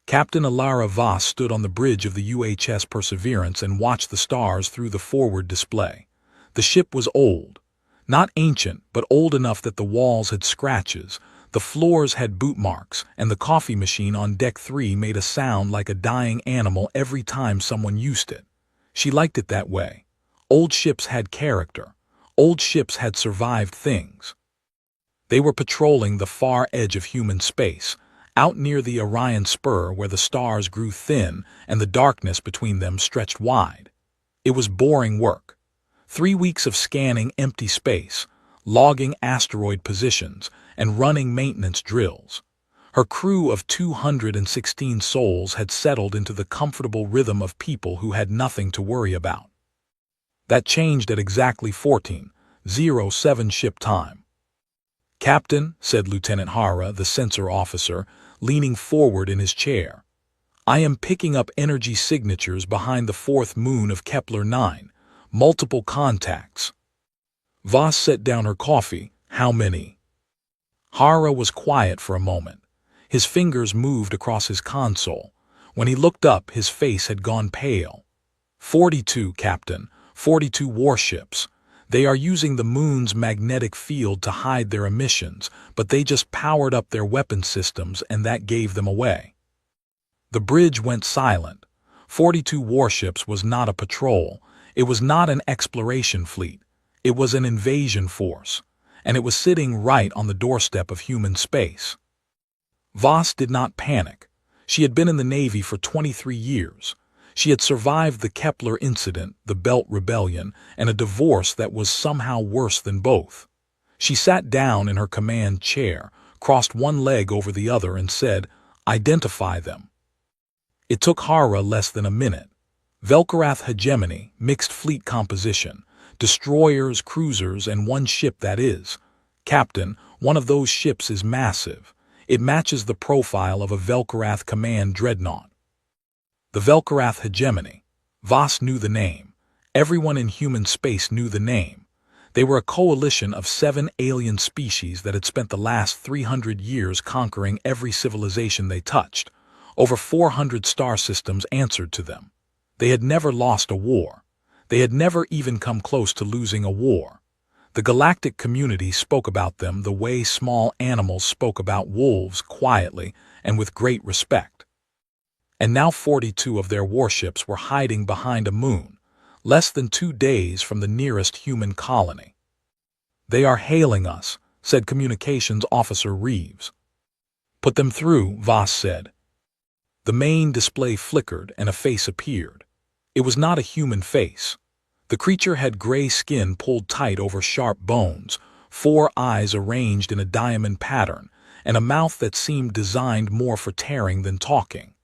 Captain Alara Voss stood on the bridge of the UHS Perseverance and watched the stars through the forward display. The ship was old. Not ancient, but old enough that the walls had scratches, the floors had boot marks, and the coffee machine on deck 3 made a sound like a dying animal every time someone used it. She liked it that way. Old ships had character. Old ships had survived things. They were patrolling the far edge of human space, out near the Orion Spur where the stars grew thin and the darkness between them stretched wide. It was boring work. 3 weeks of scanning empty space, logging asteroid positions, and running maintenance drills. Her crew of 216 souls had settled into the comfortable rhythm of people who had nothing to worry about. That changed at exactly 14:07 ship time. "Captain," said Lieutenant Hara, the sensor officer, leaning forward in his chair, "I am picking up energy signatures behind the fourth moon of Kepler 9. Multiple contacts." Voss set down her coffee. "How many?" Hara was quiet for a moment. His fingers moved across his console. When he looked up, his face had gone pale. 42, Captain. 42 warships. They are using the moon's magnetic field to hide their emissions, but they just powered up their weapon systems and that gave them away." The bridge went silent. 42 warships was not a patrol. It was not an exploration fleet. It was an invasion force, and it was sitting right on the doorstep of human space. Voss did not panic. She had been in the Navy for 23 years. She had survived the Kepler incident, the Belt Rebellion, and a divorce that was somehow worse than both. She sat down in her command chair, crossed one leg over the other, and said, "Identify them." It took Hara less than a minute. Velkarath hegemony, mixed fleet composition, destroyers, cruisers, and one ship that is. "Captain, one of those ships is massive. It matches the profile of a Velkarath command dreadnought." The Velkarath hegemony. Voss knew the name. Everyone in human space knew the name. They were a coalition of 7 alien species that had spent the last 300 years conquering every civilization they touched. Over 400 star systems answered to them. They had never lost a war. They had never even come close to losing a war. The galactic community spoke about them the way small animals spoke about wolves, quietly and with great respect. And now 42 of their warships were hiding behind a moon, less than 2 days from the nearest human colony. "They are hailing us," said Communications Officer Reeves. "Put them through," Voss said. The main display flickered and a face appeared. It was not a human face. The creature had gray skin pulled tight over sharp bones, 4 eyes arranged in a diamond pattern, and a mouth that seemed designed more for tearing than talking.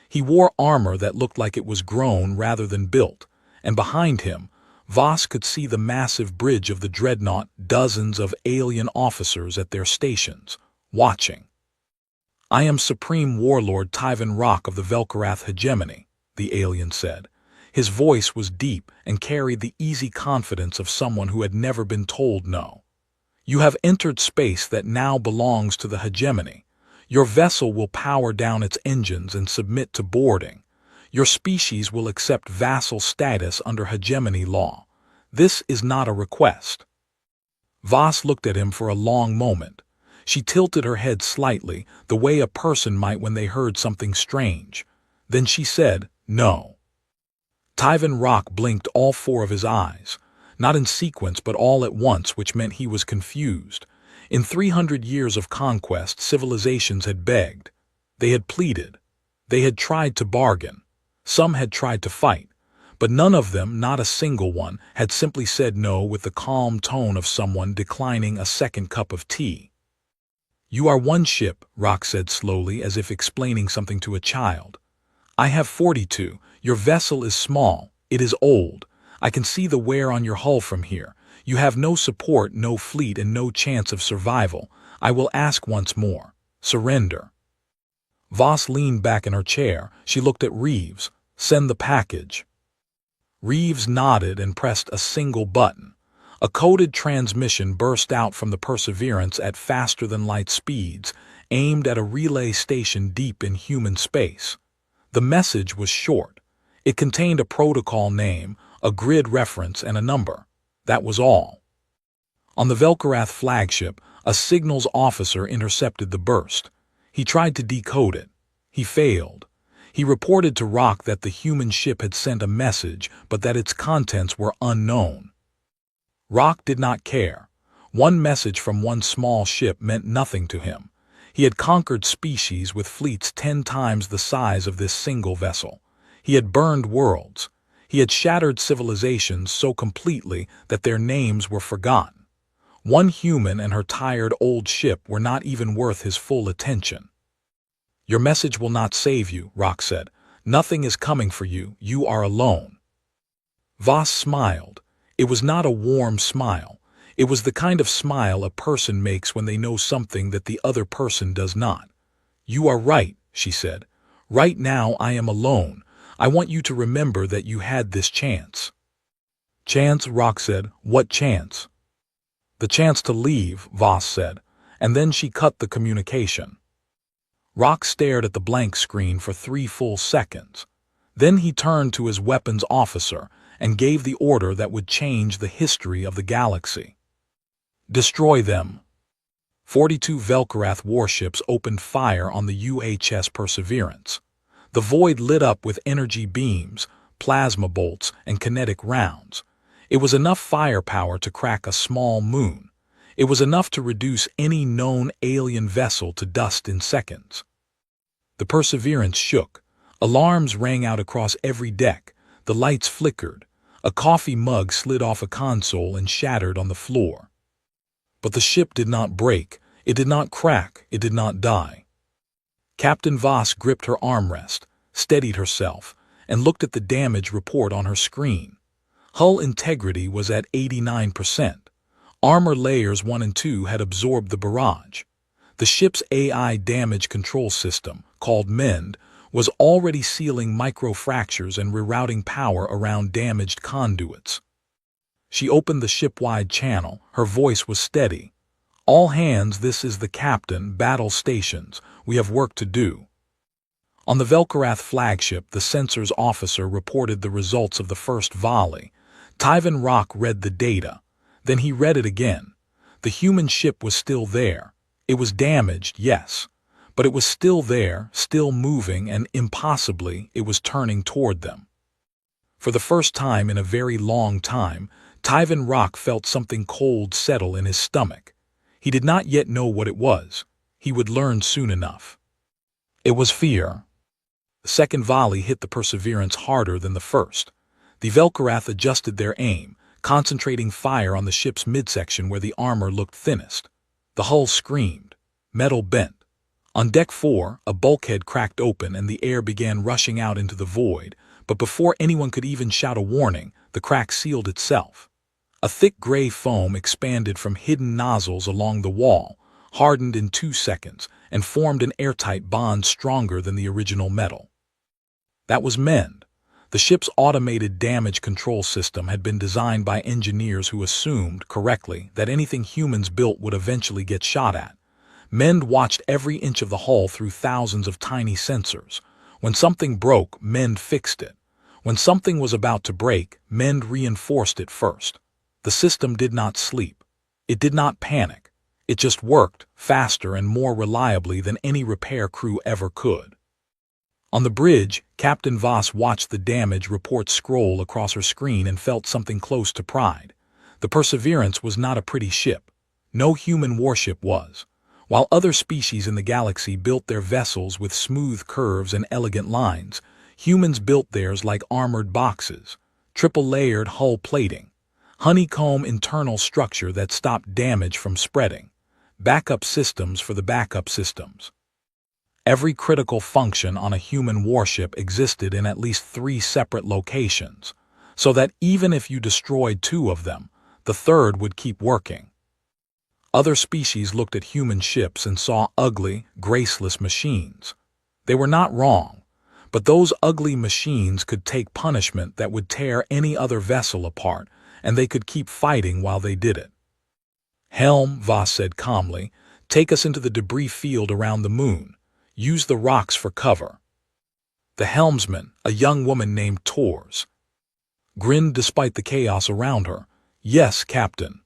He wore armor that looked like it was grown rather than built, and behind him, Voss could see the massive bridge of the dreadnought, dozens of alien officers at their stations, watching. "I am Supreme Warlord Tyvan Rock of the Velkarath hegemony," the alien said. His voice was deep and carried the easy confidence of someone who had never been told no. "You have entered space that now belongs to the hegemony. Your vessel will power down its engines and submit to boarding. Your species will accept vassal status under hegemony law. This is not a request." Voss looked at him for a long moment. She tilted her head slightly, the way a person might when they heard something strange. Then she said, "No." Tyvan Rock blinked all 4 of his eyes, not in sequence but all at once, which meant he was confused. In 300 years of conquest, civilizations had begged. They had pleaded. They had tried to bargain. Some had tried to fight. But none of them, not a single one, had simply said no with the calm tone of someone declining a second cup of tea. "You are one ship," Rock said slowly, as if explaining something to a child. "I have 42. Your vessel is small. It is old. I can see the wear on your hull from here. You have no support, no fleet, and no chance of survival. I will ask once more. Surrender." Voss leaned back in her chair. She looked at Reeves. "Send the package." Reeves nodded and pressed a single button. A coded transmission burst out from the Perseverance at faster-than-light speeds, aimed at a relay station deep in human space. The message was short. It contained a protocol name, a grid reference, and a number. That was all. On the Velkarath flagship, a signals officer intercepted the burst. He tried to decode it. He failed. He reported to Rock that the human ship had sent a message, but that its contents were unknown. Rock did not care. One message from one small ship meant nothing to him. He had conquered species with fleets 10 times the size of this single vessel. He had burned worlds. He had shattered civilizations so completely that their names were forgotten. One human and her tired old ship were not even worth his full attention. "Your message will not save you," Rock said. "Nothing is coming for you. You are alone." Voss smiled. It was not a warm smile. It was the kind of smile a person makes when they know something that the other person does not. "You are right," she said. "Right now I am alone. I want you to remember that you had this chance." "Chance?" Rock said. "What chance?" "The chance to leave," Voss said, and then she cut the communication. Rock stared at the blank screen for 3 full seconds. Then he turned to his weapons officer and gave the order that would change the history of the galaxy. "Destroy them." 42 Velkarath warships opened fire on the UHS Perseverance. The void lit up with energy beams, plasma bolts, and kinetic rounds. It was enough firepower to crack a small moon. It was enough to reduce any known alien vessel to dust in seconds. The Perseverance shook. Alarms rang out across every deck. The lights flickered. A coffee mug slid off a console and shattered on the floor. But the ship did not break. It did not crack. It did not die. Captain Voss gripped her armrest, steadied herself, and looked at the damage report on her screen. Hull integrity was at 89%. Armor layers 1 and 2 had absorbed the barrage. The ship's AI damage control system, called MEND, was already sealing microfractures and rerouting power around damaged conduits. She opened the ship-wide channel. Her voice was steady. "All hands, this is the captain, battle stations. We have work to do." On the Velkarath flagship, the sensors officer reported the results of the first volley. Tyvan Rock read the data. Then he read it again. The human ship was still there. It was damaged, yes, but it was still there, still moving, and impossibly, it was turning toward them. For the first time in a very long time, Tyvan Rock felt something cold settle in his stomach. He did not yet know what it was. He would learn soon enough. It was fear. The second volley hit the Perseverance harder than the first. The Velkarath adjusted their aim, concentrating fire on the ship's midsection where the armor looked thinnest. The hull screamed. Metal bent. On deck 4, a bulkhead cracked open and the air began rushing out into the void, but before anyone could even shout a warning, the crack sealed itself. A thick gray foam expanded from hidden nozzles along the wall, hardened in 2 seconds, and formed an airtight bond stronger than the original metal. That was MEND. The ship's automated damage control system had been designed by engineers who assumed, correctly, that anything humans built would eventually get shot at. MEND watched every inch of the hull through thousands of tiny sensors. When something broke, MEND fixed it. When something was about to break, MEND reinforced it first. The system did not sleep. It did not panic. It just worked, faster and more reliably than any repair crew ever could. On the bridge, Captain Voss watched the damage report scroll across her screen and felt something close to pride. The Perseverance was not a pretty ship. No human warship was. While other species in the galaxy built their vessels with smooth curves and elegant lines, humans built theirs like armored boxes, triple-layered hull plating, honeycomb internal structure that stopped damage from spreading, backup systems for the backup systems. Every critical function on a human warship existed in at least 3 separate locations, so that even if you destroyed 2 of them, the third would keep working. Other species looked at human ships and saw ugly, graceless machines. They were not wrong, but those ugly machines could take punishment that would tear any other vessel apart, and they could keep fighting while they did it. "Helm," Voss said calmly, Take us into the debris field around the moon. Use the rocks for cover." The helmsman, a young woman named Tors, grinned despite the chaos around her. "Yes, Captain."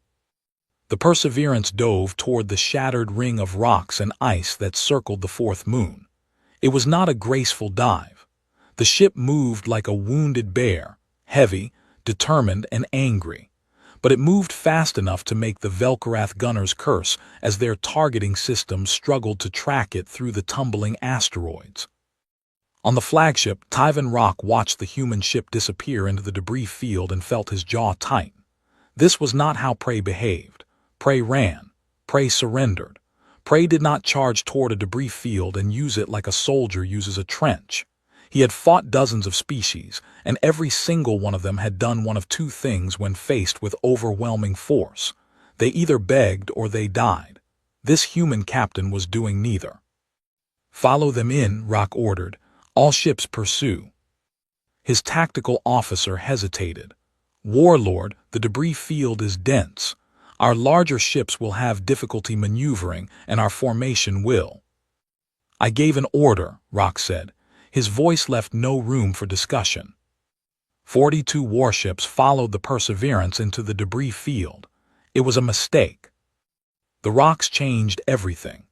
The Perseverance dove toward the shattered ring of rocks and ice that circled the fourth moon. It was not a graceful dive. The ship moved like a wounded bear, heavy, determined, and angry. But it moved fast enough to make the Velkorath gunners curse as their targeting systems struggled to track it through the tumbling asteroids. On the flagship, Tyvan Rock watched the human ship disappear into the debris field and felt his jaw tighten. This was not how Prey behaved. Prey ran. Prey surrendered. Prey did not charge toward a debris field and use it like a soldier uses a trench. He had fought dozens of species, and every single one of them had done one of two things when faced with overwhelming force. They either begged or they died. This human captain was doing neither. "Follow them in," Rock ordered. "All ships pursue." His tactical officer hesitated. "Warlord, the debris field is dense. Our larger ships will have difficulty maneuvering, and our formation will." "I gave an order," Rock said. His voice left no room for discussion. 42 warships followed the Perseverance into the debris field. It was a mistake. The rocks changed everything.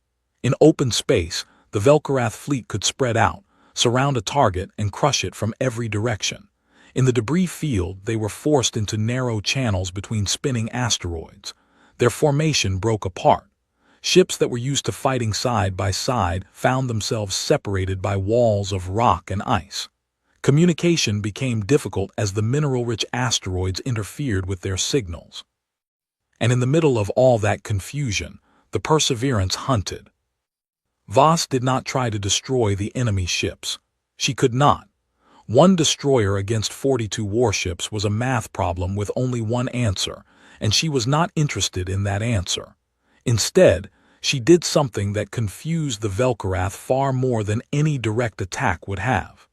In open space, the Velkorath fleet could spread out, surround a target, and crush it from every direction. In the debris field, they were forced into narrow channels between spinning asteroids. Their formation broke apart. Ships that were used to fighting side by side found themselves separated by walls of rock and ice. Communication became difficult as the mineral-rich asteroids interfered with their signals. And in the middle of all that confusion, the Perseverance hunted. Voss did not try to destroy the enemy ships. She could not. One destroyer against 42 warships was a math problem with only one answer, and she was not interested in that answer. Instead, she did something that confused the Velkorath far more than any direct attack would have.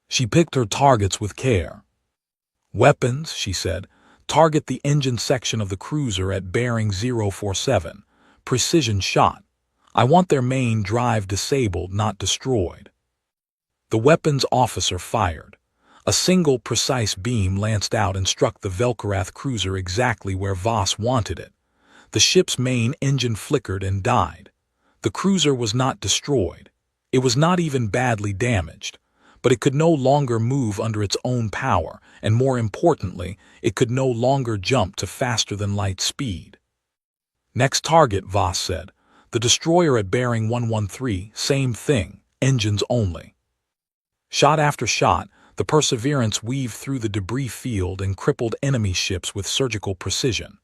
She picked her targets with care. "Weapons," she said, "target the engine section of the cruiser at bearing 047. Precision shot. I want their main drive disabled, not destroyed." The weapons officer fired. A single precise beam lanced out and struck the Velkorath cruiser exactly where Voss wanted it. The ship's main engine flickered and died. The cruiser was not destroyed. It was not even badly damaged. But it could no longer move under its own power, and more importantly, it could no longer jump to faster-than-light speed. "Next target," Voss said. "The destroyer at bearing 113, same thing, engines only." Shot after shot, the Perseverance weaved through the debris field and crippled enemy ships with surgical precision.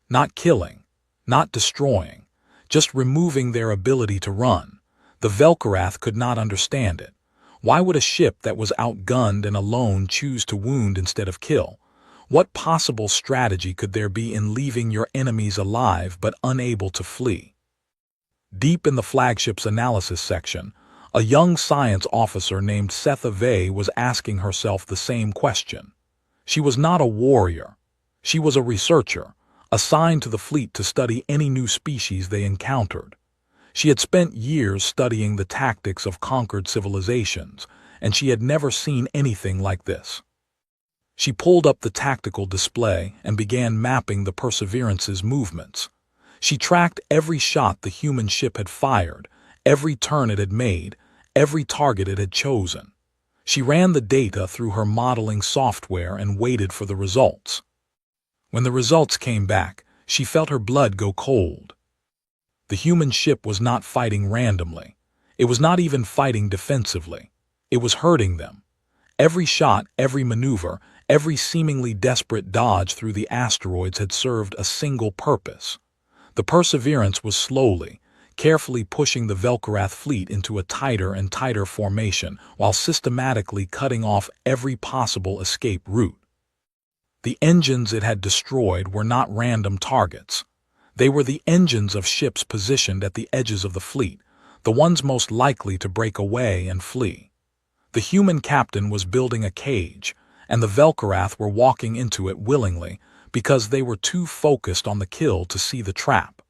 Not killing, not destroying, just removing their ability to run. The Velkorath could not understand it. Why would a ship that was outgunned and alone choose to wound instead of kill? What possible strategy could there be in leaving your enemies alive but unable to flee? Deep in the flagship's analysis section, a young science officer named Setha Vey was asking herself the same question. She was not a warrior. She was a researcher, assigned to the fleet to study any new species they encountered. She had spent years studying the tactics of conquered civilizations, and she had never seen anything like this. She pulled up the tactical display and began mapping the Perseverance's movements. She tracked every shot the human ship had fired, every turn it had made, every target it had chosen. She ran the data through her modeling software and waited for the results. When the results came back, she felt her blood go cold. The human ship was not fighting randomly. It was not even fighting defensively. It was hurting them. Every shot, every maneuver, every seemingly desperate dodge through the asteroids had served a single purpose. The Perseverance was slowly, carefully pushing the Velkorath fleet into a tighter and tighter formation while systematically cutting off every possible escape route. The engines it had destroyed were not random targets. They were the engines of ships positioned at the edges of the fleet, the ones most likely to break away and flee. The human captain was building a cage, and the Velkorath were walking into it willingly because they were too focused on the kill to see the trap.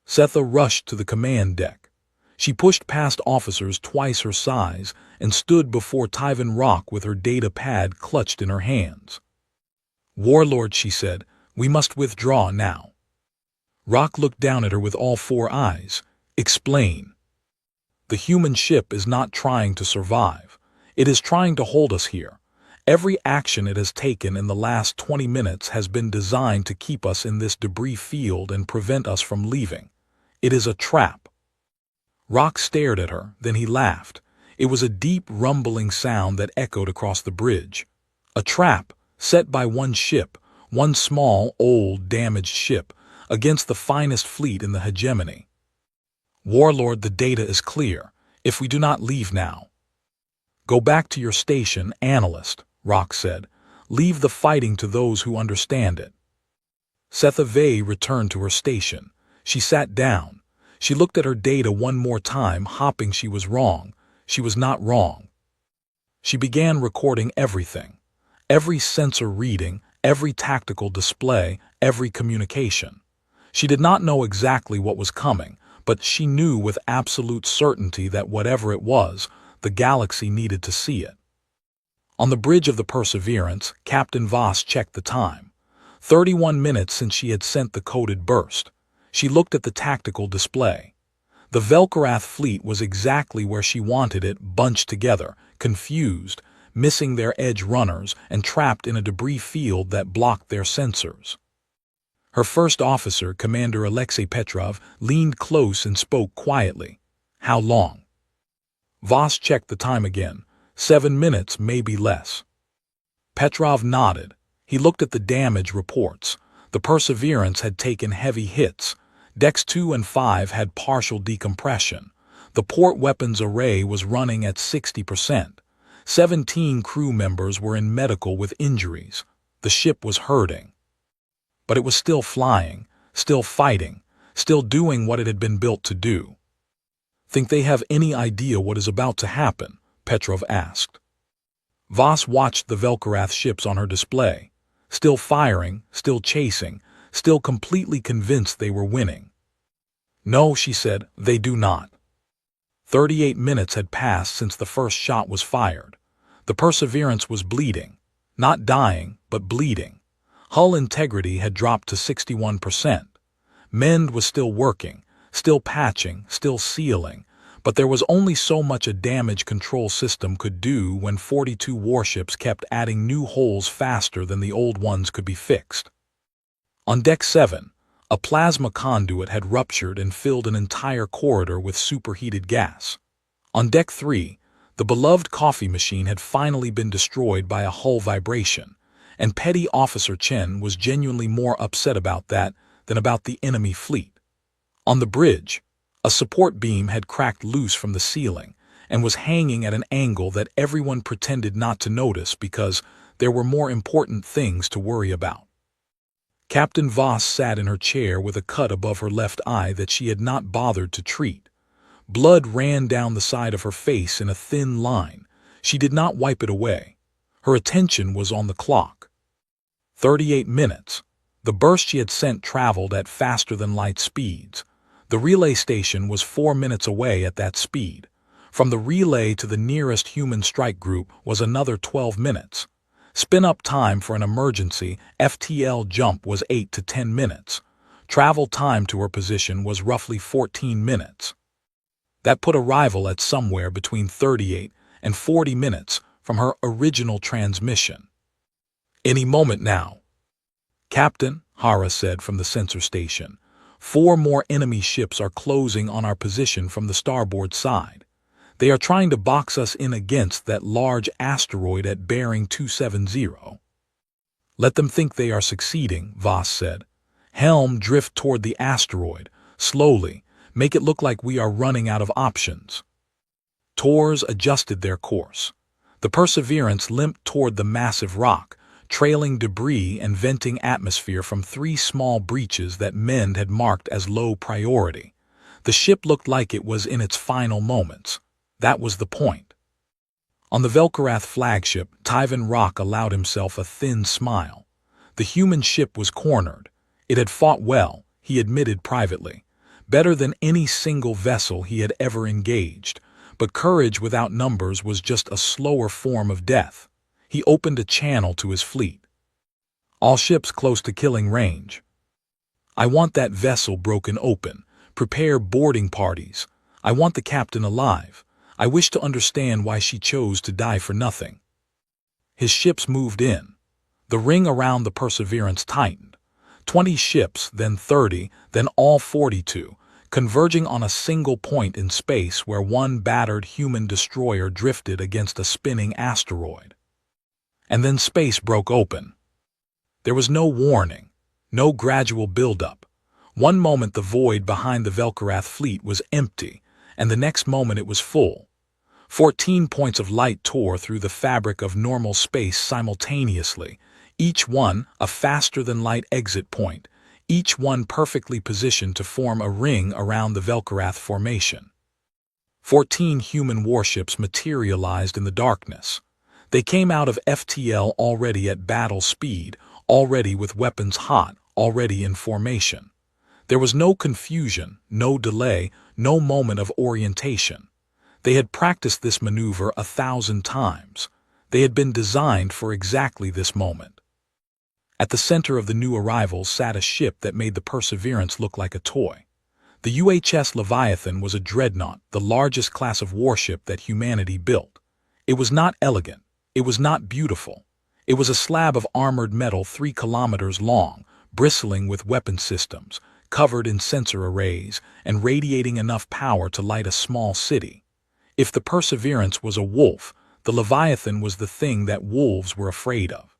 Setha rushed to the command deck. She pushed past officers twice her size and stood before Tyvan Rock with her data pad clutched in her hands. "Warlord," she said, "we must withdraw now." Rock looked down at her with all four eyes. "Explain." "The human ship is not trying to survive. It is trying to hold us here. Every action it has taken in the last 20 minutes has been designed to keep us in this debris field and prevent us from leaving. It is a trap." Rock stared at her, then he laughed. It was a deep, rumbling sound that echoed across the bridge. A trap, set by one ship, one small, old, damaged ship, against the finest fleet in the hegemony. "Warlord, the data is clear. If we do not leave now—" "Go back to your station, analyst," Rock said. "Leave the fighting to those who understand it." Setha Vey returned to her station. She sat down. She looked at her data one more time, hoping she was wrong. She was not wrong. She began recording everything. Every sensor reading, every tactical display, every communication. She did not know exactly what was coming, but she knew with absolute certainty that whatever it was, the galaxy needed to see it. On the bridge of the Perseverance, Captain Voss checked the time. 31 minutes since she had sent the coded burst. She looked at the tactical display. The Velkarath fleet was exactly where she wanted it, bunched together, confused, missing their edge runners, and trapped in a debris field that blocked their sensors. Her first officer, Commander Alexei Petrov, leaned close and spoke quietly. "How long?" Voss checked the time again. 7 minutes, maybe less. Petrov nodded. He looked at the damage reports. The Perseverance had taken heavy hits. Decks 2 and 5 had partial decompression. The port weapons array was running at 60%. 17 crew members were in medical with injuries. The ship was hurting. But it was still flying, still fighting, still doing what it had been built to do. "Think they have any idea what is about to happen?" Petrov asked. Voss watched the Velkarath ships on her display. Still firing, still chasing, still completely convinced they were winning. "No," she said, "they do not." 38 minutes had passed since the first shot was fired. The Perseverance was bleeding. Not dying, but bleeding. Hull integrity had dropped to 61%. Mend was still working, still patching, still sealing, but there was only so much a damage control system could do when 42 warships kept adding new holes faster than the old ones could be fixed. On Deck 7, a plasma conduit had ruptured and filled an entire corridor with superheated gas. On Deck 3, the beloved coffee machine had finally been destroyed by a hull vibration, and Petty Officer Chen was genuinely more upset about that than about the enemy fleet. On the bridge, a support beam had cracked loose from the ceiling and was hanging at an angle that everyone pretended not to notice because there were more important things to worry about. Captain Voss sat in her chair with a cut above her left eye that she had not bothered to treat. Blood ran down the side of her face in a thin line. She did not wipe it away. Her attention was on the clock. 38 minutes. The burst she had sent traveled at faster-than-light speeds. The relay station was 4 minutes away at that speed. From the relay to the nearest human strike group was another 12 minutes. Spin-up time for an emergency FTL jump was 8 to 10 minutes. Travel time to her position was roughly 14 minutes. That put arrival at somewhere between 38 and 40 minutes from her original transmission. "Any moment now." "Captain," Hara said from the sensor station, 4 more enemy ships are closing on our position from the starboard side. They are trying to box us in against that large asteroid at bearing 270. "Let them think they are succeeding," Voss said. "Helm drift toward the asteroid, slowly, make it look like we are running out of options." Tors adjusted their course. The Perseverance limped toward the massive rock, trailing debris and venting atmosphere from 3 small breaches that Mend had marked as low priority. The ship looked like it was in its final moments. That was the point. On the Velkarath flagship, Tyvan Rock allowed himself a thin smile. The human ship was cornered. It had fought well, he admitted privately. better than any single vessel he had ever engaged. But courage without numbers was just a slower form of death. He opened a channel to his fleet. All ships close to killing range. I want that vessel broken open. Prepare boarding parties. I want the captain alive. I wish to understand why she chose to die for nothing. His ships moved in. The ring around the Perseverance tightened. 20 ships, then 30, then all 42, converging on a single point in space where one battered human destroyer drifted against a spinning asteroid. And then space broke open. There was no warning, no gradual buildup. One moment the void behind the Velkarath fleet was empty, and the next moment it was full. 14 points of light tore through the fabric of normal space simultaneously, each one a faster-than-light exit point, each one perfectly positioned to form a ring around the Velkarath formation. 14 human warships materialized in the darkness. They came out of FTL already at battle speed, already with weapons hot, already in formation. There was no confusion, no delay, no moment of orientation. They had practiced this maneuver 1,000 times. They had been designed for exactly this moment. At the center of the new arrivals sat a ship that made the Perseverance look like a toy. The UHS Leviathan was a dreadnought, the largest class of warship that humanity built. It was not elegant. It was not beautiful. It was a slab of armored metal 3 kilometers long, bristling with weapon systems, covered in sensor arrays, and radiating enough power to light a small city. If the Perseverance was a wolf, the Leviathan was the thing that wolves were afraid of.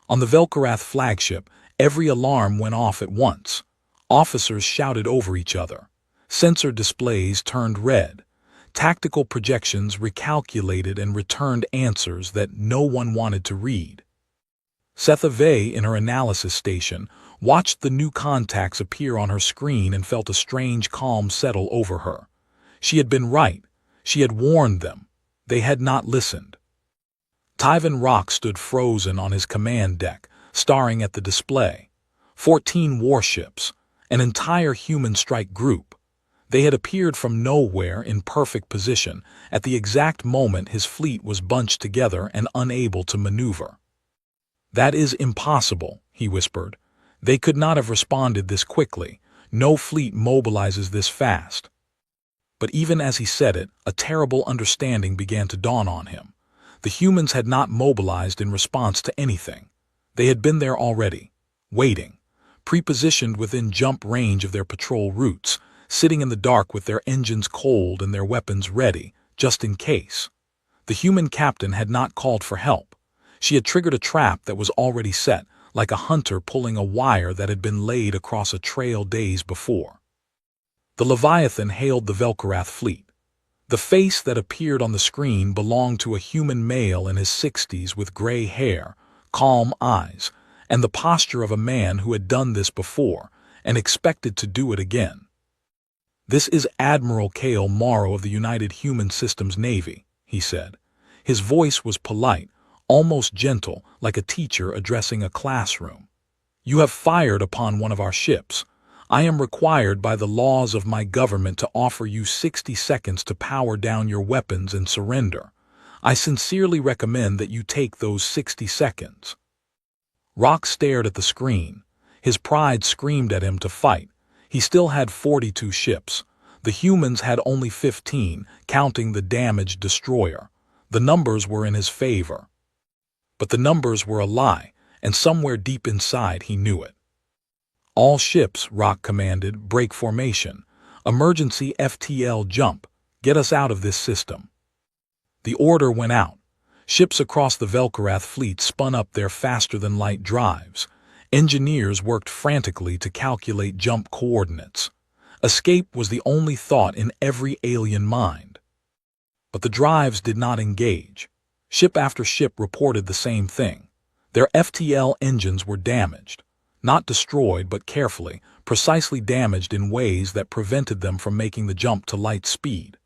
On the Velkarath flagship, every alarm went off at once. Officers shouted over each other. Sensor displays turned red. Tactical projections recalculated and returned answers that no one wanted to read. Setha Vey, in her analysis station, watched the new contacts appear on her screen and felt a strange calm settle over her. She had been right. She had warned them. They had not listened. Tyvan Rock stood frozen on his command deck, staring at the display. 14 warships, an entire human strike group. They had appeared from nowhere in perfect position at the exact moment his fleet was bunched together and unable to maneuver. "That is impossible," he whispered. "They could not have responded this quickly. No fleet mobilizes this fast." But even as he said it, a terrible understanding began to dawn on him. The humans had not mobilized in response to anything. They had been there already, waiting, prepositioned within jump range of their patrol routes, sitting in the dark with their engines cold and their weapons ready, just in case. The human captain had not called for help. She had triggered a trap that was already set, like a hunter pulling a wire that had been laid across a trail days before. The Leviathan hailed the Velkarath fleet. The face that appeared on the screen belonged to a human male in his 60s with gray hair, calm eyes, and the posture of a man who had done this before and expected to do it again. "This is Admiral Cale Morrow of the United Human Systems Navy," he said. His voice was polite, almost gentle, like a teacher addressing a classroom. "You have fired upon one of our ships. I am required by the laws of my government to offer you 60 seconds to power down your weapons and surrender. I sincerely recommend that you take those 60 seconds. Rock stared at the screen. His pride screamed at him to fight. He still had 42 ships. The humans had only 15, counting the damaged destroyer. The numbers were in his favor. But the numbers were a lie, and somewhere deep inside he knew it. "All ships," Rock commanded, "break formation. Emergency FTL jump. Get us out of this system." The order went out. Ships across the Velkarath fleet spun up their faster-than-light drives. Engineers worked frantically to calculate jump coordinates. Escape was the only thought in every alien mind. But the drives did not engage. Ship after ship reported the same thing. Their FTL engines were damaged. Not destroyed, but carefully, precisely damaged in ways that prevented them from making the jump to light speed.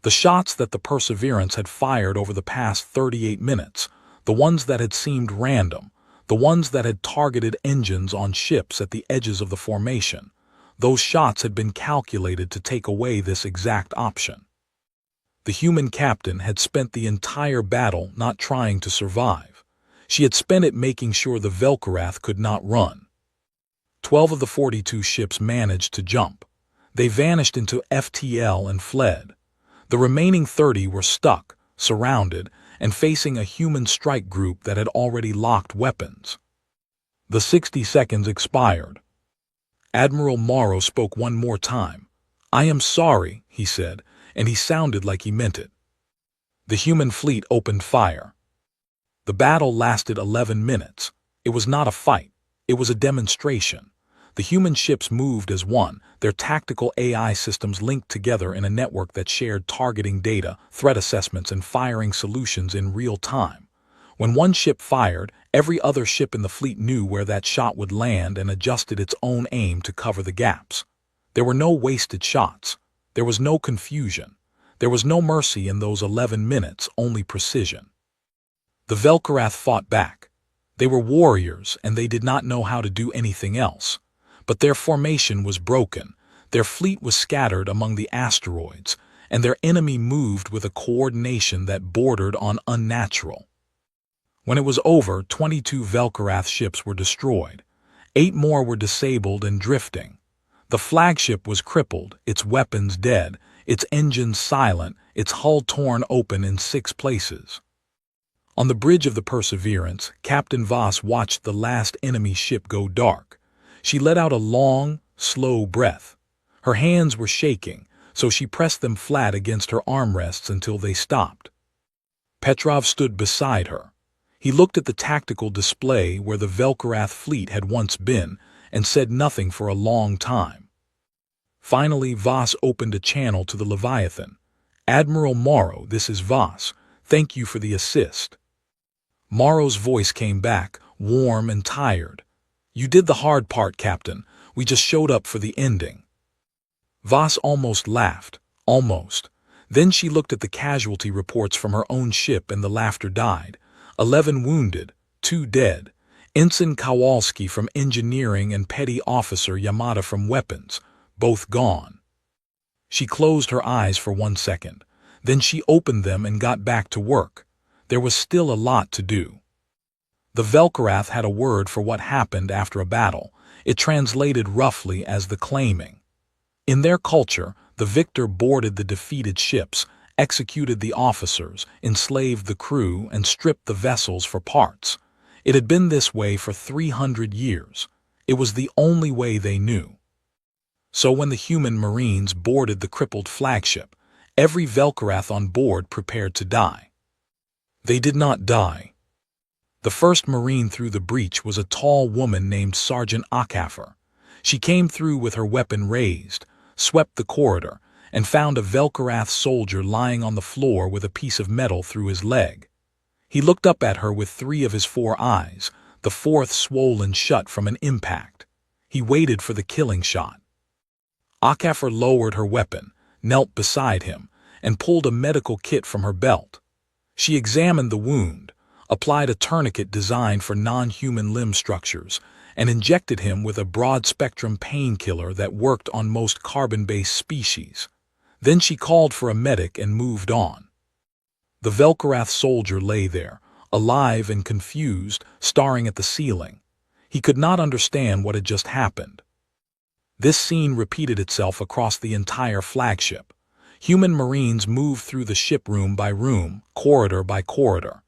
The shots that the Perseverance had fired over the past 38 minutes, the ones that had seemed random, the ones that had targeted engines on ships at the edges of the formation, Those shots had been calculated to take away this exact option. The human captain had spent the entire battle not trying to survive. She had spent it making sure the Velkorath could not run. 12 of the 42 ships managed to jump. They vanished into FTL and fled. The remaining 30 were stuck, surrounded, and facing a human strike group that had already locked weapons. The 60 seconds expired. Admiral Morrow spoke one more time. "I am sorry," he said, and he sounded like he meant it. The human fleet opened fire. The battle lasted 11 minutes. It was not a fight. It was a demonstration. The human ships moved as one, their tactical AI systems linked together in a network that shared targeting data, threat assessments, and firing solutions in real time. When one ship fired, every other ship in the fleet knew where that shot would land and adjusted its own aim to cover the gaps. There were no wasted shots. There was no confusion. There was no mercy in those 11 minutes, only precision. The Velkorath fought back. They were warriors, and they did not know how to do anything else. But their formation was broken, their fleet was scattered among the asteroids, and their enemy moved with a coordination that bordered on unnatural. When it was over, 22 Velkorath ships were destroyed. 8 more were disabled and drifting. The flagship was crippled, its weapons dead, its engines silent, its hull torn open in 6 places. On the bridge of the Perseverance, Captain Voss watched the last enemy ship go dark. She let out a long, slow breath. Her hands were shaking, so she pressed them flat against her armrests until they stopped. Petrov stood beside her. He looked at the tactical display where the Velkorath fleet had once been and said nothing for a long time. Finally, Voss opened a channel to the Leviathan. "Admiral Morrow, this is Voss. Thank you for the assist." Morrow's voice came back, warm and tired. "You did the hard part, Captain. We just showed up for the ending." Voss almost laughed. Almost. Then she looked at the casualty reports from her own ship and the laughter died. 11 wounded, 2 dead. Ensign Kowalski from engineering and Petty Officer Yamada from weapons, both gone. She closed her eyes for 1 second. Then she opened them and got back to work. There was still a lot to do. The Velkorath had a word for what happened after a battle. It translated roughly as the claiming. In their culture, the victor boarded the defeated ships, executed the officers, enslaved the crew, and stripped the vessels for parts. It had been this way for 300 years. It was the only way they knew. So when the human Marines boarded the crippled flagship, every Velkorath on board prepared to die. They did not die. The first Marine through the breach was a tall woman named Sergeant Akaffer. She came through with her weapon raised, swept the corridor, and found a Velkorath soldier lying on the floor with a piece of metal through his leg. He looked up at her with 3 of his 4 eyes, the 4th swollen shut from an impact. He waited for the killing shot. Akaffer lowered her weapon, knelt beside him, and pulled a medical kit from her belt. She examined the wound, applied a tourniquet designed for non-human limb structures, and injected him with a broad-spectrum painkiller that worked on most carbon-based species. Then she called for a medic and moved on. The Velkorath soldier lay there, alive and confused, staring at the ceiling. He could not understand what had just happened. This scene repeated itself across the entire flagship. Human Marines moved through the ship room by room, corridor by corridor.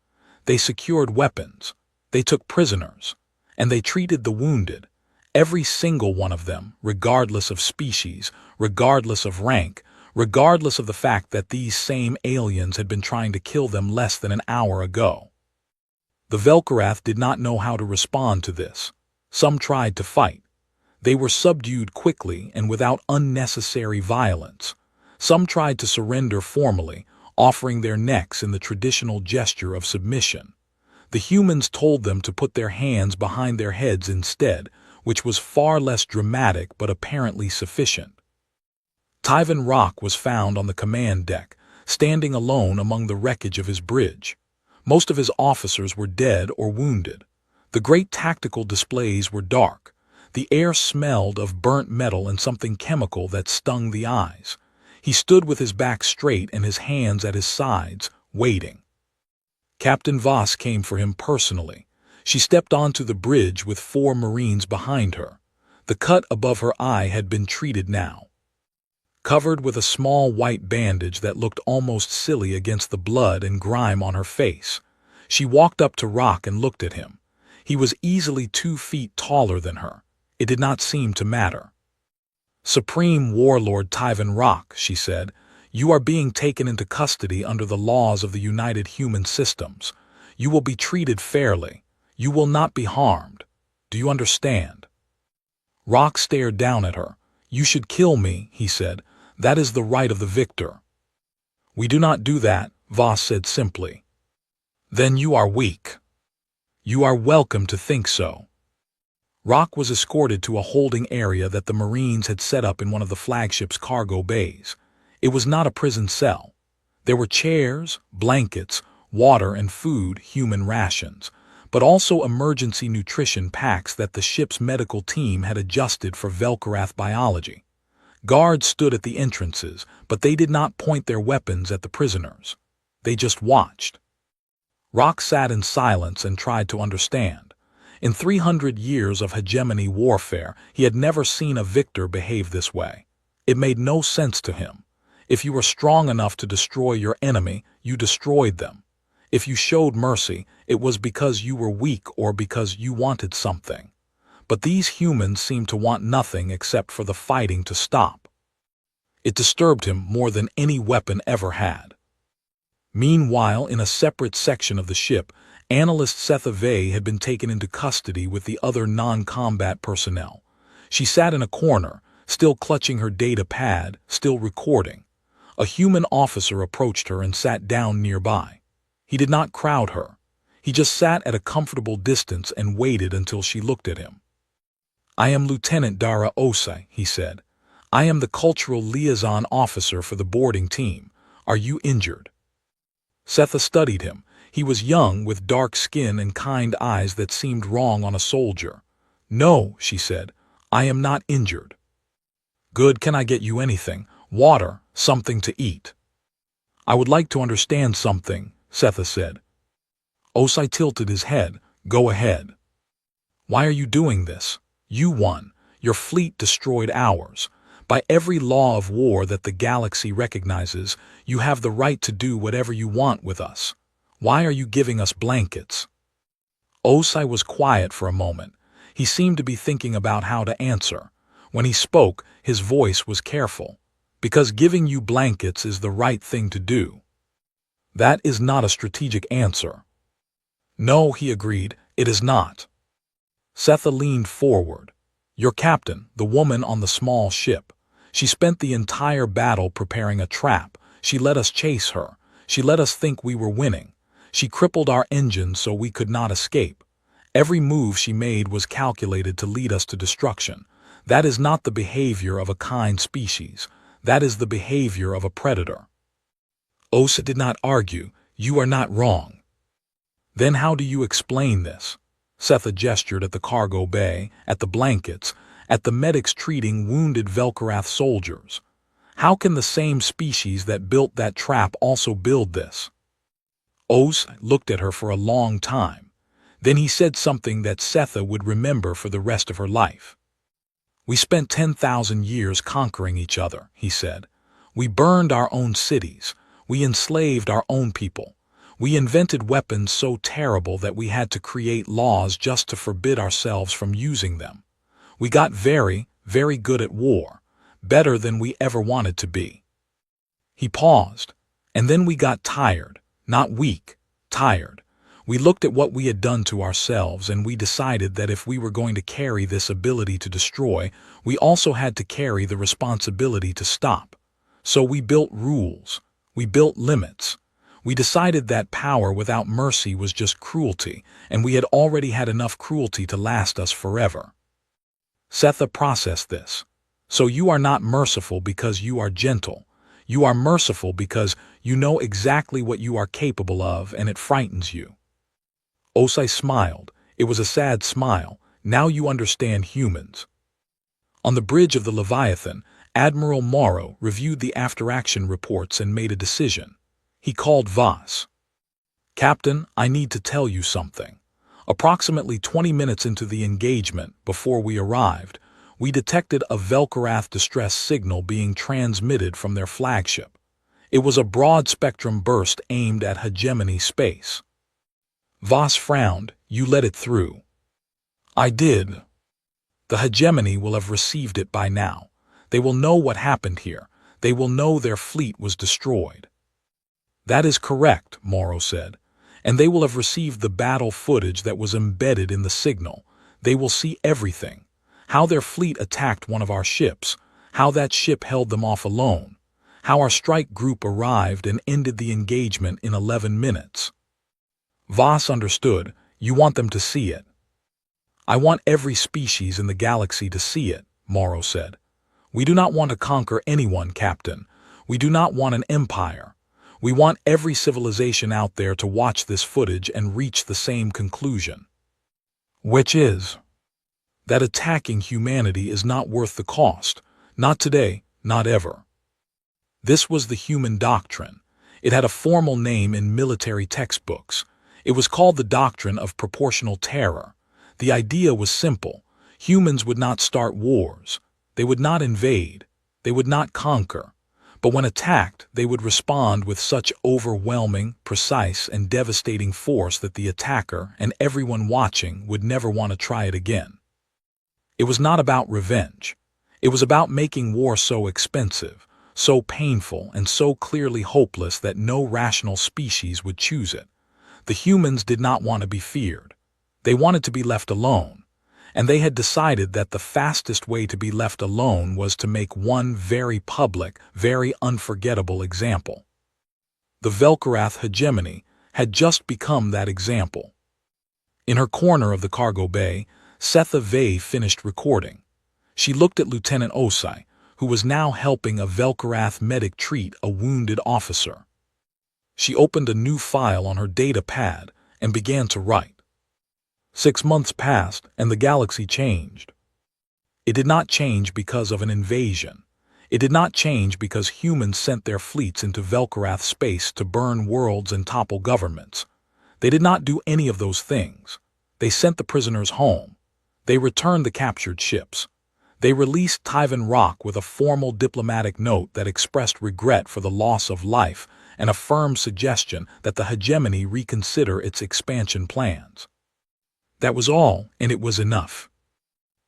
They secured weapons, they took prisoners, and they treated the wounded, every single one of them, regardless of species, regardless of rank, regardless of the fact that these same aliens had been trying to kill them less than an hour ago. The Velkorath did not know how to respond to this. Some tried to fight. They were subdued quickly and without unnecessary violence. Some tried to surrender formally, offering their necks in the traditional gesture of submission. The humans told them to put their hands behind their heads instead, which was far less dramatic but apparently sufficient. Tyvan Rock was found on the command deck, standing alone among the wreckage of his bridge. Most of his officers were dead or wounded. The great tactical displays were dark. The air smelled of burnt metal and something chemical that stung the eyes. He stood with his back straight and his hands at his sides, waiting. Captain Voss came for him personally. She stepped onto the bridge with 4 Marines behind her. The cut above her eye had been treated now, covered with a small white bandage that looked almost silly against the blood and grime on her face. She walked up to Rock and looked at him. He was easily 2 feet taller than her. It did not seem to matter. "Supreme Warlord Tyvan Rock," she said, "you are being taken into custody under the laws of the United Human Systems. You will be treated fairly. You will not be harmed. Do you understand?" Rock stared down at her. "You should kill me," he said. "That is the right of the victor." "We do not do that," Voss said simply. "Then you are weak." "You are welcome to think so." Rock was escorted to a holding area that the Marines had set up in one of the flagship's cargo bays. It was not a prison cell. There were chairs, blankets, water and food, human rations, but also emergency nutrition packs that the ship's medical team had adjusted for Velkorath biology. Guards stood at the entrances, but they did not point their weapons at the prisoners. They just watched. Rock sat in silence and tried to understand. In 300 years of hegemony warfare, he had never seen a victor behave this way. It made no sense to him. If you were strong enough to destroy your enemy, you destroyed them. If you showed mercy, it was because you were weak or because you wanted something. But these humans seemed to want nothing except for the fighting to stop. It disturbed him more than any weapon ever had. Meanwhile, in a separate section of the ship, analyst Setha Vey had been taken into custody with the other non-combat personnel. She sat in a corner, still clutching her data pad, still recording. A human officer approached her and sat down nearby. He did not crowd her. He just sat at a comfortable distance and waited until she looked at him. "I am Lieutenant Dara Osai," he said. "I am the cultural liaison officer for the boarding team. Are you injured?" Setha studied him. He was young, with dark skin and kind eyes that seemed wrong on a soldier. "No," she said. "I am not injured." "Good. Can I get you anything? Water, something to eat?" "I would like to understand something," Setha said. Osai tilted his head. "Go ahead." "Why are you doing this? You won. Your fleet destroyed ours. By every law of war that the galaxy recognizes, you have the right to do whatever you want with us. Why are you giving us blankets?" Osai was quiet for a moment. He seemed to be thinking about how to answer. When he spoke, his voice was careful. "Because giving you blankets is the right thing to do." "That is not a strategic answer." "No," he agreed, "it is not." Setha leaned forward. "Your captain, the woman on the small ship. She spent the entire battle preparing a trap. She let us chase her. She let us think we were winning. She crippled our engines so we could not escape. Every move she made was calculated to lead us to destruction. That is not the behavior of a kind species. That is the behavior of a predator." Osa did not argue. "You are not wrong." "Then how do you explain this?" Setha gestured at the cargo bay, at the blankets, at the medics treating wounded Velkorath soldiers. "How can the same species that built that trap also build this?" Osa looked at her for a long time. Then he said something that Setha would remember for the rest of her life. "We spent 10,000 years conquering each other," he said. "We burned our own cities. We enslaved our own people. We invented weapons so terrible that we had to create laws just to forbid ourselves from using them. We got very, very good at war, better than we ever wanted to be." He paused, and then we got tired, not weak, tired. We looked at what we had done to ourselves and we decided that if we were going to carry this ability to destroy, we also had to carry the responsibility to stop. So we built rules. We built limits. We decided that power without mercy was just cruelty, and we had already had enough cruelty to last us forever. Setha processed this. "So you are not merciful because you are gentle. You are merciful because you know exactly what you are capable of and it frightens you." Osai smiled. It was a sad smile. Now you understand humans." On the bridge of the Leviathan, Admiral Morrow reviewed the after-action reports and made a decision. He called Voss. "Captain, I need to tell you something. Approximately 20 minutes into the engagement, before we arrived, we detected a Velkarath distress signal being transmitted from their flagship. It was a broad-spectrum burst aimed at hegemony space." Voss frowned. "You let it through." "I did. The hegemony will have received it by now. They will know what happened here. They will know their fleet was destroyed." "That is correct," Morrow said. "And they will have received the battle footage that was embedded in the signal. They will see everything. How their fleet attacked one of our ships, how that ship held them off alone, how our strike group arrived and ended the engagement in 11 minutes. Voss understood. "You want them to see it." "I want every species in the galaxy to see it," Morrow said. "We do not want to conquer anyone, Captain. We do not want an empire. We want every civilization out there to watch this footage and reach the same conclusion." "Which is?" "That attacking humanity is not worth the cost. Not today, not ever." This was the human doctrine. It had a formal name in military textbooks. It was called the doctrine of proportional terror. The idea was simple. Humans would not start wars. They would not invade. They would not conquer. But when attacked, they would respond with such overwhelming, precise, and devastating force that the attacker and everyone watching would never want to try it again. It was not about revenge. It was about making war so expensive, so painful, and so clearly hopeless that no rational species would choose it. The humans did not want to be feared. They wanted to be left alone. And they had decided that the fastest way to be left alone was to make one very public, very unforgettable example. The Velkarath hegemony had just become that example. In her corner of the cargo bay, Setha Vey finished recording. She looked at Lieutenant Osai, who was now helping a Velkarath medic treat a wounded officer. She opened a new file on her data pad and began to write. 6 months passed, and the galaxy changed. It did not change because of an invasion. It did not change because humans sent their fleets into Velkarath space to burn worlds and topple governments. They did not do any of those things. They sent the prisoners home. They returned the captured ships. They released Tyvan Rock with a formal diplomatic note that expressed regret for the loss of life and a firm suggestion that the hegemony reconsider its expansion plans. That was all, and it was enough.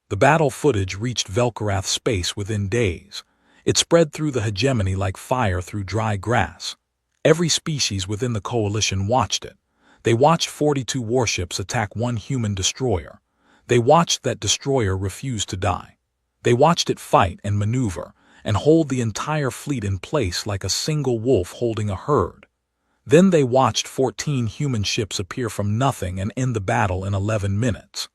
The battle footage reached Velkarath space within days. It spread through the hegemony like fire through dry grass. Every species within the coalition watched it. They watched 42 warships attack one human destroyer. They watched that destroyer refuse to die. They watched it fight and maneuver and hold the entire fleet in place like a single wolf holding a herd. Then they watched 14 human ships appear from nothing and end the battle in 11 minutes.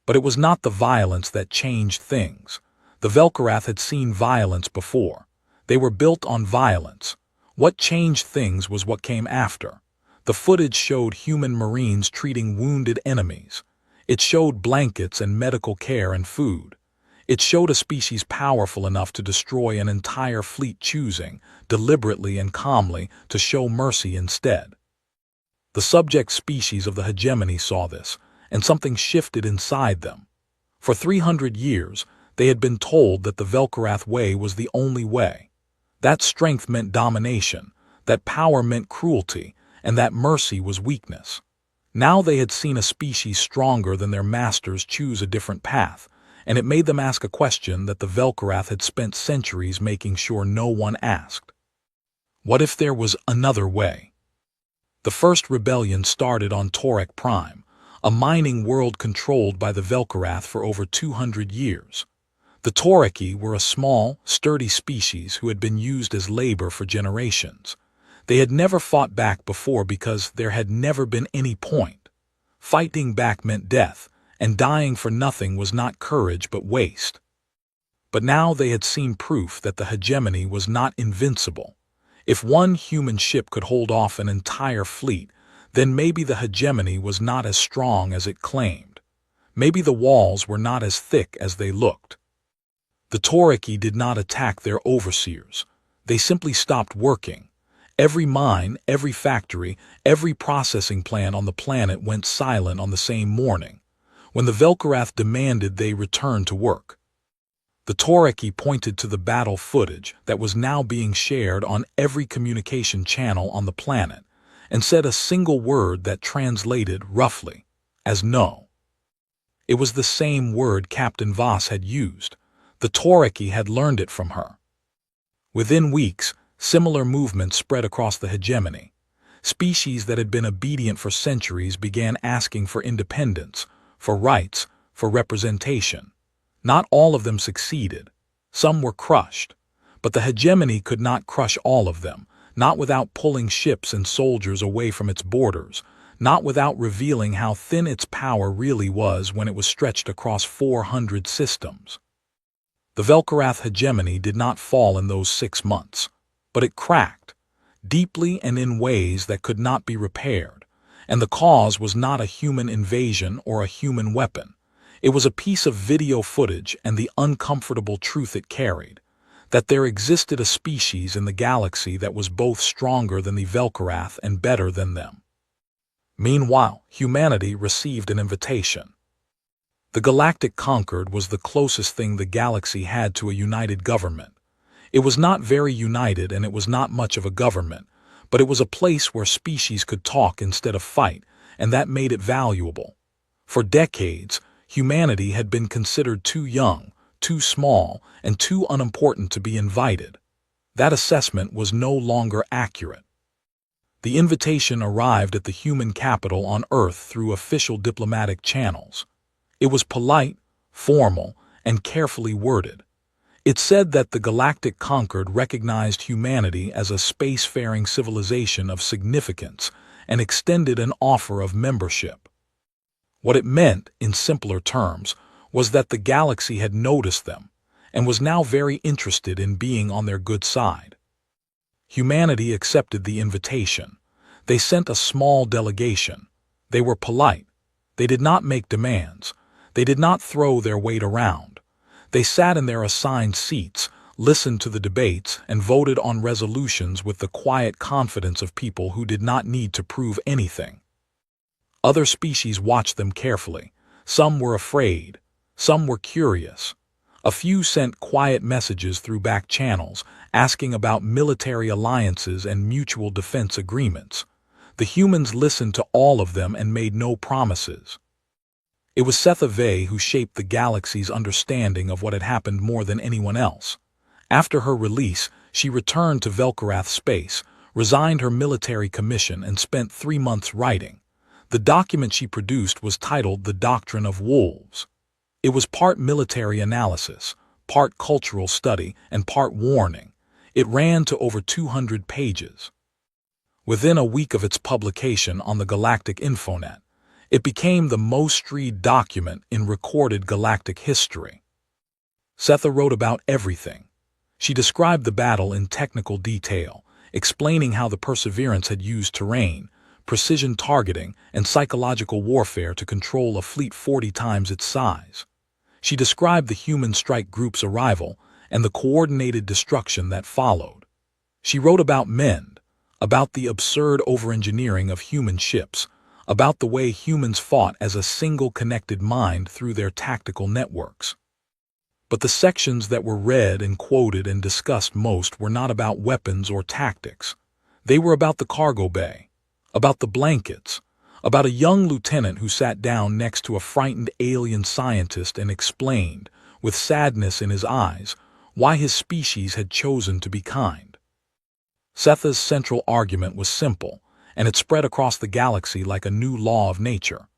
But it was not the violence that changed things. The Velkarath had seen violence before. They were built on violence. What changed things was what came after. The footage showed human Marines treating wounded enemies. It showed blankets and medical care and food. It showed a species powerful enough to destroy an entire fleet choosing, deliberately and calmly, to show mercy instead. The subject species of the hegemony saw this, and something shifted inside them. For 300 years, they had been told that the Velkarath way was the only way. That strength meant domination, that power meant cruelty, and that mercy was weakness. Now they had seen a species stronger than their masters choose a different path, and it made them ask a question that the Velkarath had spent centuries making sure no one asked. What if there was another way? The first rebellion started on Torek Prime, a mining world controlled by the Velkarath for over 200 years. The Toreki were a small, sturdy species who had been used as labor for generations. They had never fought back before because there had never been any point. Fighting back meant death, and dying for nothing was not courage but waste. But now they had seen proof that the hegemony was not invincible. If one human ship could hold off an entire fleet, then maybe the hegemony was not as strong as it claimed. Maybe the walls were not as thick as they looked. The Toriki did not attack their overseers. They simply stopped working. Every mine, every factory, every processing plant on the planet went silent on the same morning, when the Velkarath demanded they return to work. The Toriki pointed to the battle footage that was now being shared on every communication channel on the planet and said a single word that translated, roughly, as no. It was the same word Captain Voss had used. The Toriki had learned it from her. Within weeks, similar movements spread across the hegemony. Species that had been obedient for centuries began asking for independence, for rights, for representation. Not all of them succeeded. Some were crushed. But the hegemony could not crush all of them, not without pulling ships and soldiers away from its borders, not without revealing how thin its power really was when it was stretched across 400 systems. The Velkarath hegemony did not fall in those 6 months, but it cracked, deeply and in ways that could not be repaired, and the cause was not a human invasion or a human weapon. It was a piece of video footage and the uncomfortable truth it carried, that there existed a species in the galaxy that was both stronger than the Velkarath and better than them. Meanwhile, humanity received an invitation. The Galactic Concord was the closest thing the galaxy had to a united government. It was not very united and it was not much of a government, but it was a place where species could talk instead of fight, and that made it valuable. For decades, humanity had been considered too young, too small, and too unimportant to be invited. That assessment was no longer accurate. The invitation arrived at the human capital on Earth through official diplomatic channels. It was polite, formal, and carefully worded. It said that the Galactic Concord recognized humanity as a spacefaring civilization of significance and extended an offer of membership. What it meant, in simpler terms, was that the galaxy had noticed them and was now very interested in being on their good side. Humanity accepted the invitation. They sent a small delegation. They were polite. They did not make demands. They did not throw their weight around. They sat in their assigned seats, listened to the debates, and voted on resolutions with the quiet confidence of people who did not need to prove anything. Other species watched them carefully. Some were afraid. Some were curious. A few sent quiet messages through back channels, asking about military alliances and mutual defense agreements. The humans listened to all of them and made no promises. It was Setha Vey who shaped the galaxy's understanding of what had happened more than anyone else. After her release, she returned to Velkarath space, resigned her military commission, and spent 3 months writing. The document she produced was titled The Doctrine of Wolves. It was part military analysis, part cultural study, and part warning. It ran to over 200 pages. Within a week of its publication on the Galactic Infonet, it became the most read document in recorded galactic history. Setha wrote about everything. She described the battle in technical detail, explaining how the Perseverance had used terrain, precision targeting, and psychological warfare to control a fleet 40 times its size. She described the human strike group's arrival and the coordinated destruction that followed. She wrote about Mend, about the absurd overengineering of human ships, about the way humans fought as a single connected mind through their tactical networks. But the sections that were read and quoted and discussed most were not about weapons or tactics. They were about the cargo bay, about the blankets, about a young lieutenant who sat down next to a frightened alien scientist and explained, with sadness in his eyes, why his species had chosen to be kind. Setha's central argument was simple, and it spread across the galaxy like a new law of nature.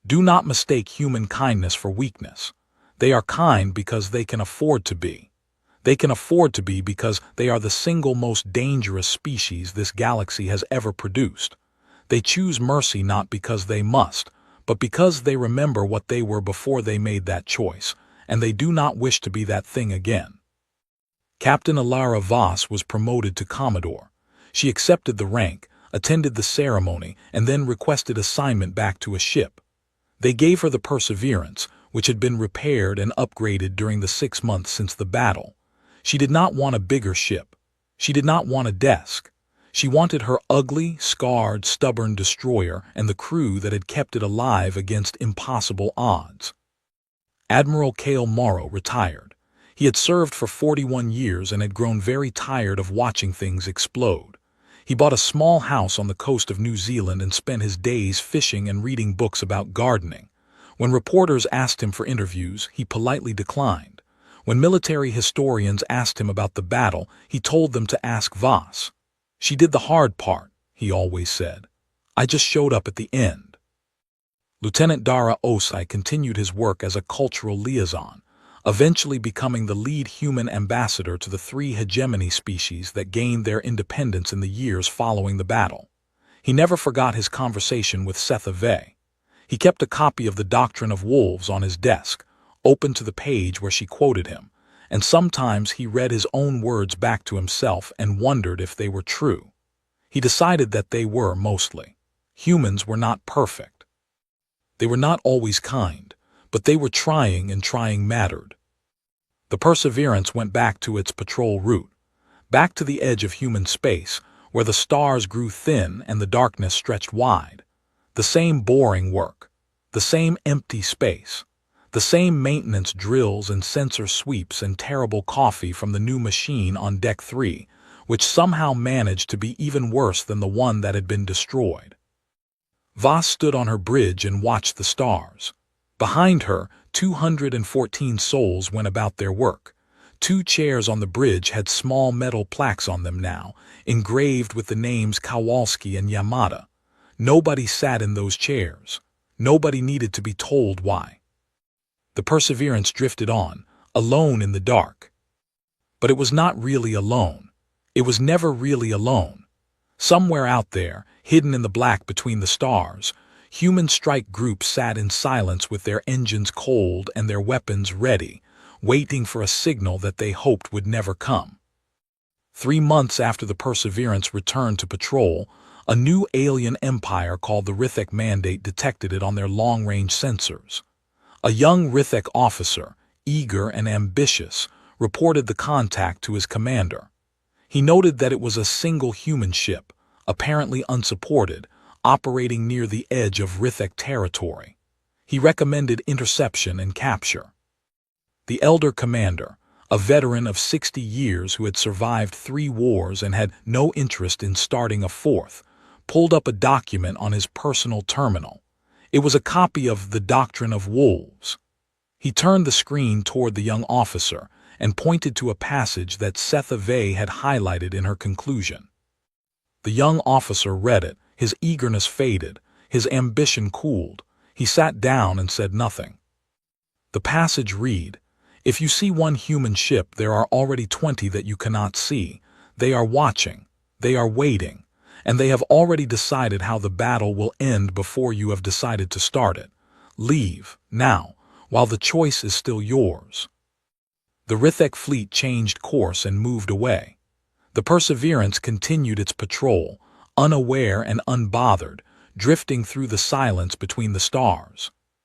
Do not mistake human kindness for weakness. They are kind because they can afford to be. They can afford to be because they are the single most dangerous species this galaxy has ever produced. They choose mercy not because they must, but because they remember what they were before they made that choice, and they do not wish to be that thing again. Captain Alara Voss was promoted to Commodore. She accepted the rank, attended the ceremony, and then requested assignment back to a ship. They gave her the Perseverance, which had been repaired and upgraded during the 6 months since the battle. She did not want a bigger ship. She did not want a desk. She wanted her ugly, scarred, stubborn destroyer and the crew that had kept it alive against impossible odds. Admiral Cale Morrow retired. He had served for 41 years and had grown very tired of watching things explode. He bought a small house on the coast of New Zealand and spent his days fishing and reading books about gardening. When reporters asked him for interviews, he politely declined. When military historians asked him about the battle, he told them to ask Voss. "She did the hard part," he always said. "I just showed up at the end." Lieutenant Dara Osai continued his work as a cultural liaison, eventually becoming the lead human ambassador to the 3 hegemony species that gained their independence in the years following the battle. He never forgot his conversation with Setha Vey. He kept a copy of the Doctrine of Wolves on his desk, open to the page where she quoted him, and sometimes he read his own words back to himself and wondered if they were true. He decided that they were mostly. Humans were not perfect. They were not always kind, but they were trying, and trying mattered. The Perseverance went back to its patrol route, back to the edge of human space, where the stars grew thin and the darkness stretched wide. The same boring work, the same empty space, the same maintenance drills and sensor sweeps and terrible coffee from the new machine on Deck 3, which somehow managed to be even worse than the one that had been destroyed. Voss stood on her bridge and watched the stars. Behind her, 214 souls went about their work. 2 chairs on the bridge had small metal plaques on them now, engraved with the names Kowalski and Yamada. Nobody sat in those chairs. Nobody needed to be told why. The Perseverance drifted on, alone in the dark. But it was not really alone. It was never really alone. Somewhere out there, hidden in the black between the stars, human strike groups sat in silence with their engines cold and their weapons ready, waiting for a signal that they hoped would never come. 3 months after the Perseverance returned to patrol, a new alien empire called the Rithek Mandate detected it on their long-range sensors. A young Rithek officer, eager and ambitious, reported the contact to his commander. He noted that it was a single human ship, apparently unsupported, operating near the edge of Rithek territory. He recommended interception and capture. The elder commander, a veteran of 60 years who had survived 3 wars and had no interest in starting a 4th, pulled up a document on his personal terminal. It was a copy of the Doctrine of Wolves. He turned the screen toward the young officer and pointed to a passage that Setha Vey had highlighted in her conclusion. The young officer read it, his eagerness faded, his ambition cooled. He sat down and said nothing. The passage read, "If you see 1 human ship, there are already 20 that you cannot see. They are watching, they are waiting, and they have already decided how the battle will end before you have decided to start it. Leave, now, while the choice is still yours." The Rithek fleet changed course and moved away. The Perseverance continued its patrol, unaware and unbothered, drifting through the silence between the stars.